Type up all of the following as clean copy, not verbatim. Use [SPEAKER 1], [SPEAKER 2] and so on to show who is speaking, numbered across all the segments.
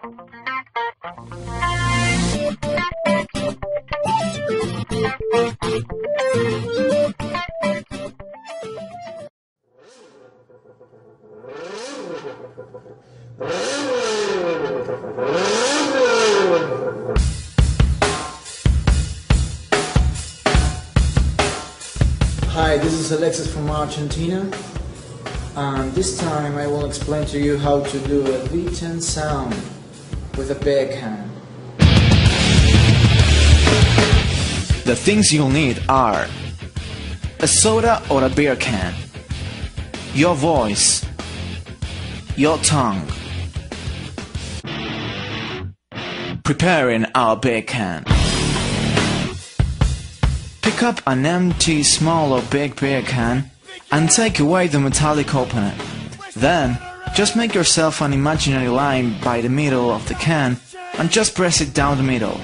[SPEAKER 1] Hi, this is Alexis from Argentina, and this time I will explain to you how to do a v10 sound with a beer can.
[SPEAKER 2] The things you'll need are a soda or a beer can, your voice, your tongue. Preparing our beer can. Pick up an empty, small or big beer can and take away the metallic opener. Then, just make yourself an imaginary line by the middle of the can and just press it down the middle.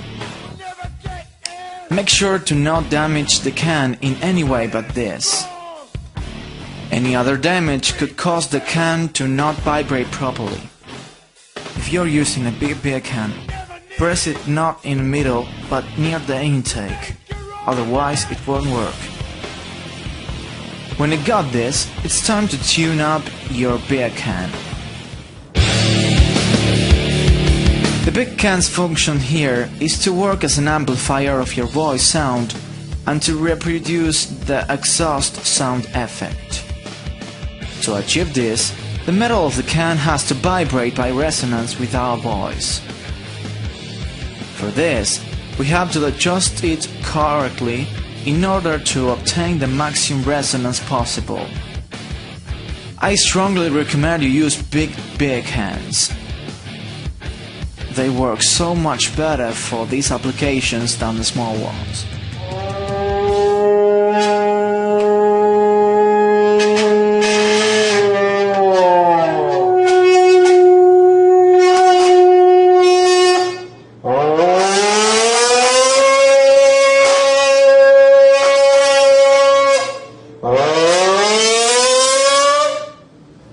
[SPEAKER 2] Make sure to not damage the can in any way but this. Any other damage could cause the can to not vibrate properly. If you're using a big beer can, press it not in the middle but near the intake. Otherwise, it won't work. When you got this, it's time to tune up your beer can. The big can's function here is to work as an amplifier of your voice sound and to reproduce the exhaust sound effect. To achieve this, the metal of the can has to vibrate by resonance with our voice. For this, we have to adjust it correctly in order to obtain the maximum resonance possible. I strongly recommend you use big beer cans. They work so much better for these applications than the small ones.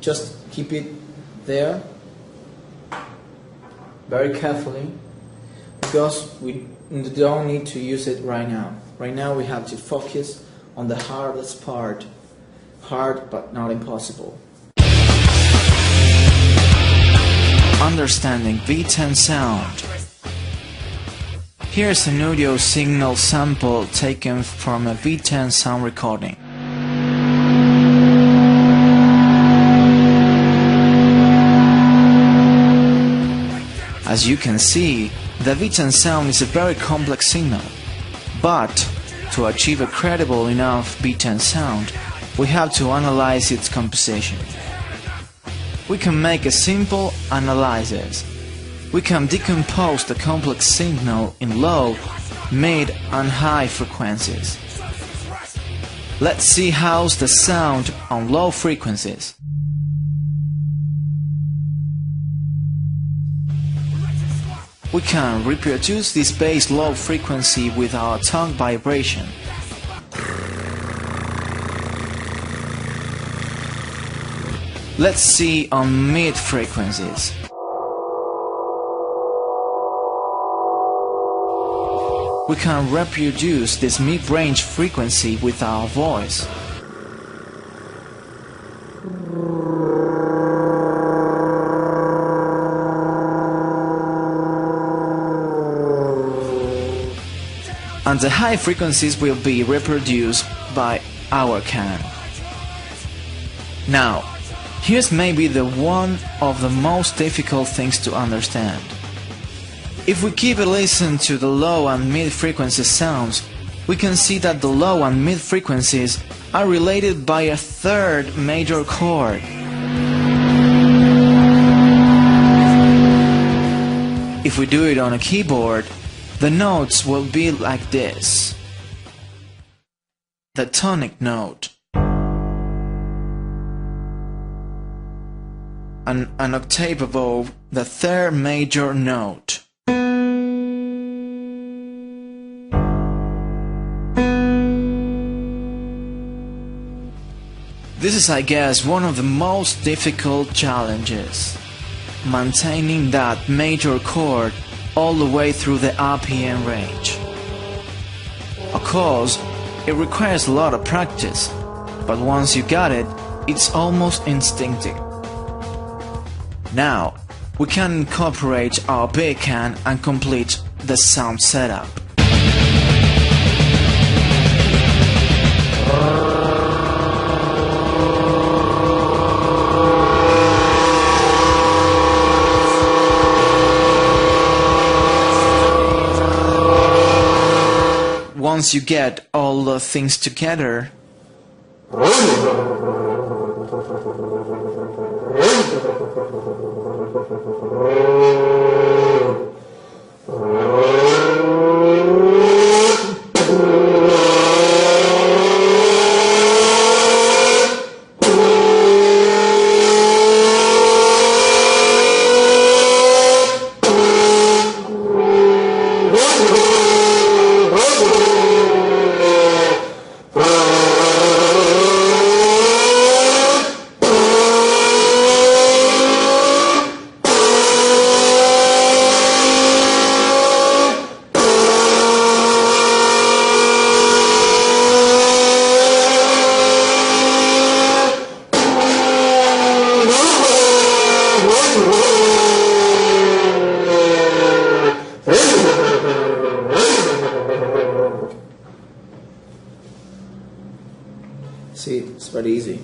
[SPEAKER 1] Just keep it there very carefully, because we don't need to use it right now. Right now we have to focus on the hardest part. Hard but not impossible.
[SPEAKER 2] Understanding v10 sound. Here's an audio signal sample taken from a v10 sound recording. As you can see, the v10 sound is a very complex signal, but to achieve a credible enough v10 sound, we have to analyze its composition. We can make a simple analysis. We can decompose the complex signal in low, mid and high frequencies. Let's see how's the sound on low frequencies. We can reproduce this bass low frequency with our tongue vibration. Let's see on mid frequencies. We can reproduce this mid-range frequency with our voice. And the high frequencies will be reproduced by our can. Now, here's maybe the one of the most difficult things to understand. If we keep a listen to the low and mid frequency sounds, we can see that the low and mid frequencies are related by a third major chord. If we do it on a keyboard, the notes will be like this. The tonic note, an octave above the third major note. This is, I guess, one of the most difficult challenges. maintaining that major chord all the way through the RPM range. Of course, it requires a lot of practice, but once you got it, it's almost instinctive. Now, we can incorporate our big can and complete the sound setup. Once you get all the things together,
[SPEAKER 1] see, it's very easy.